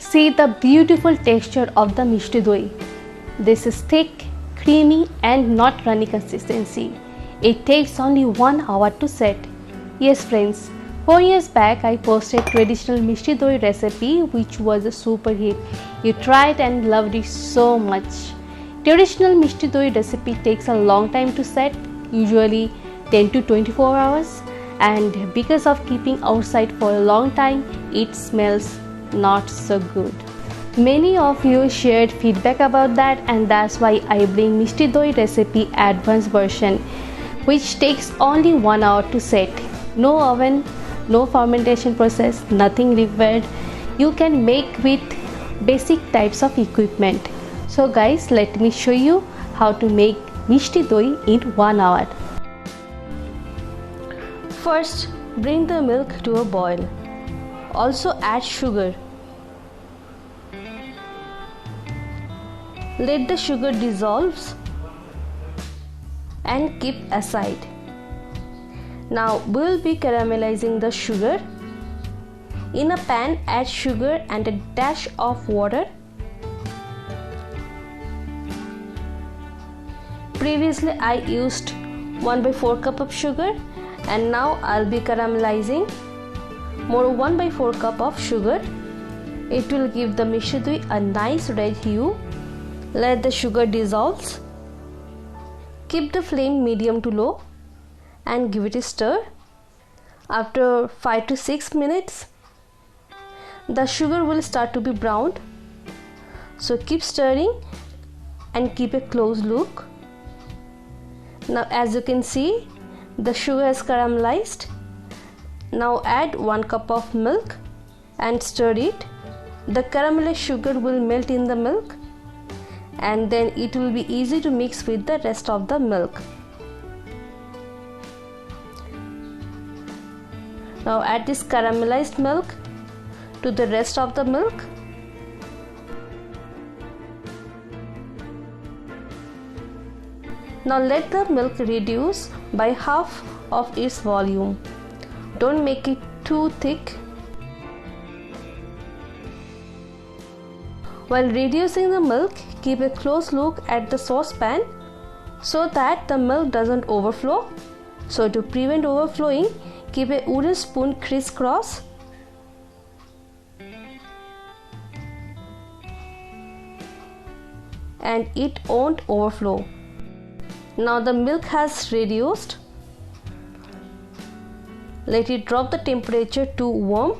See the beautiful texture of the Mishti Doi. This is thick, creamy and not runny consistency. It takes only 1 hour to set. Yes friends, 4 years back I posted traditional Mishti Doi recipe which was a super hit. You tried and loved it so much. Traditional Mishti Doi recipe takes a long time to set, usually 10 to 24 hours, and because of keeping outside for a long time, it smells not so good. Many of you shared feedback about that, and that's why I bring Mishti Doi recipe advanced version which takes only 1 hour to set. No oven, no fermentation process, nothing required. You can make with basic types of equipment. So guys, let me show you how to make Mishti Doi in 1 hour. First, bring the milk to a boil. Also add sugar. Let the sugar dissolve and keep aside. Now we will be caramelizing the sugar. In a pan, add sugar and a dash of water. Previously I used 1/4 cup of sugar, and now I'll be caramelizing more 1/4 cup of sugar. It will give the Mishti Doi a nice red hue. Let the sugar dissolve. Keep the flame medium to low and give it a stir. After 5 to 6 minutes, the sugar will start to be browned. So keep stirring and keep a close look. Now as you can see, the sugar has caramelized. Now add 1 cup of milk and stir it. The caramelized sugar will melt in the milk, and then it will be easy to mix with the rest of the milk. Now add this caramelized milk to the rest of the milk. Now let the milk reduce by half of its volume. Don't make it too thick. While reducing the milk, keep a close look at the saucepan so that the milk doesn't overflow. So to prevent overflowing, keep a wooden spoon crisscross. And it won't overflow. Now the milk has reduced. Let it drop the temperature to warm.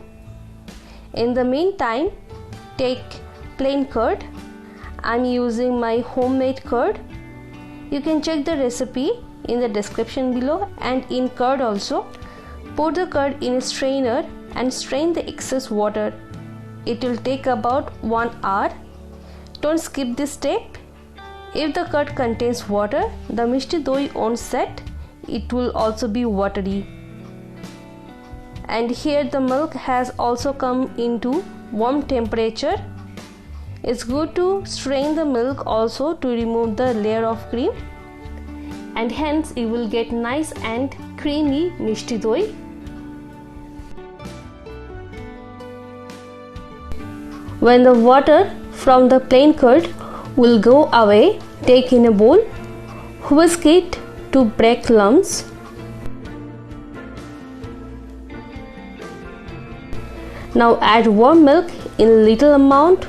In the meantime, take plain curd. I'm using my homemade curd. You can check the recipe in the description below, and in curd also. Pour the curd in a strainer and strain the excess water. It will take about 1 hour. Don't skip this step. If the curd contains water, the Mishti Doi won't set. It will also be watery. And here the milk has also come into warm temperature. It's good to strain the milk also to remove the layer of cream, and hence you will get nice and creamy Mishti Doi. When the water from the plain curd will go away, take in a bowl, whisk it to break lumps. Now add warm milk in little amount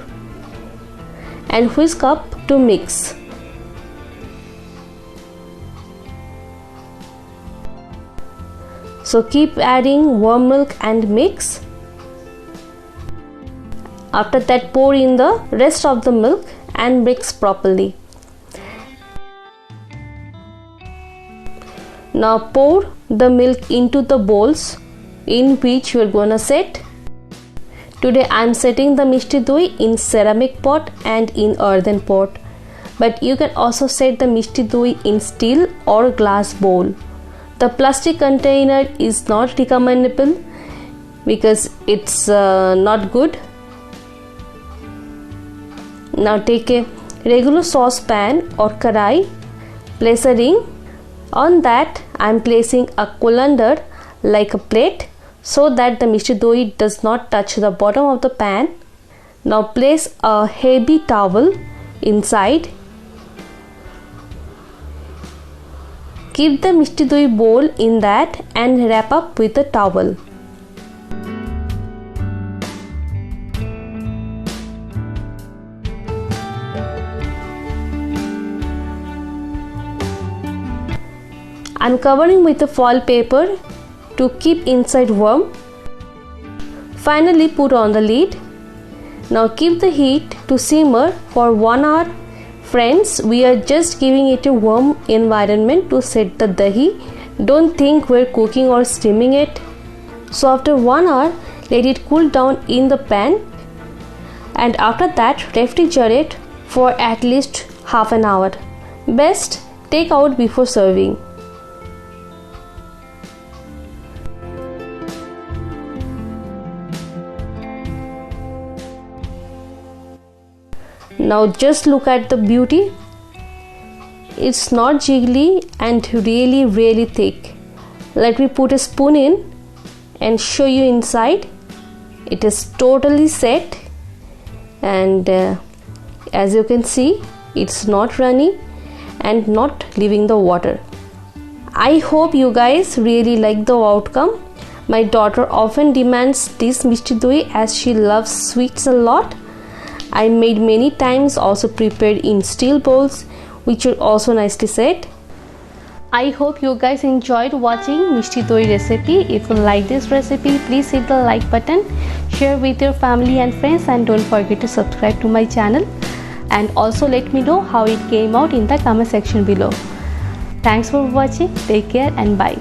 and whisk up to mix. So keep adding warm milk and mix. After that, pour in the rest of the milk and mix properly. Now pour the milk into the bowls in which you are gonna set. Today I am setting the Mishti Doi in ceramic pot and in earthen pot, but you can also set the Mishti Doi in steel or glass bowl. The plastic container is not recommendable because it's not good. Now take a regular saucepan or karai, place a ring. On that I am placing a colander like a plate so that the Mishti Doi does not touch the bottom of the pan. Now place a heavy towel inside. Keep the Mishti Doi bowl in that and wrap up with a towel. I am covering with a foil paper to keep inside warm. Finally put on the lid. Now keep the heat to simmer for 1 hour. Friends, we are just giving it a warm environment to set the dahi. Don't think we're cooking or steaming it. So after 1 hour, let it cool down in the pan, and after that refrigerate for at least half an hour. Best take out before serving. Now just look at the beauty. It's not jiggly and really thick. Let me put a spoon in and show you inside. It is totally set, and as you can see, it's not runny and not leaving the water. I hope you guys really like the outcome. My daughter often demands this Mishti Doi as she loves sweets a lot. I made many times, also prepared in steel bowls, which are also nicely set. I hope you guys enjoyed watching Mishti Doi recipe. If you like this recipe, please hit the like button, share with your family and friends, and don't forget to subscribe to my channel. And also let me know how it came out in the comment section below. Thanks for watching. Take care and bye.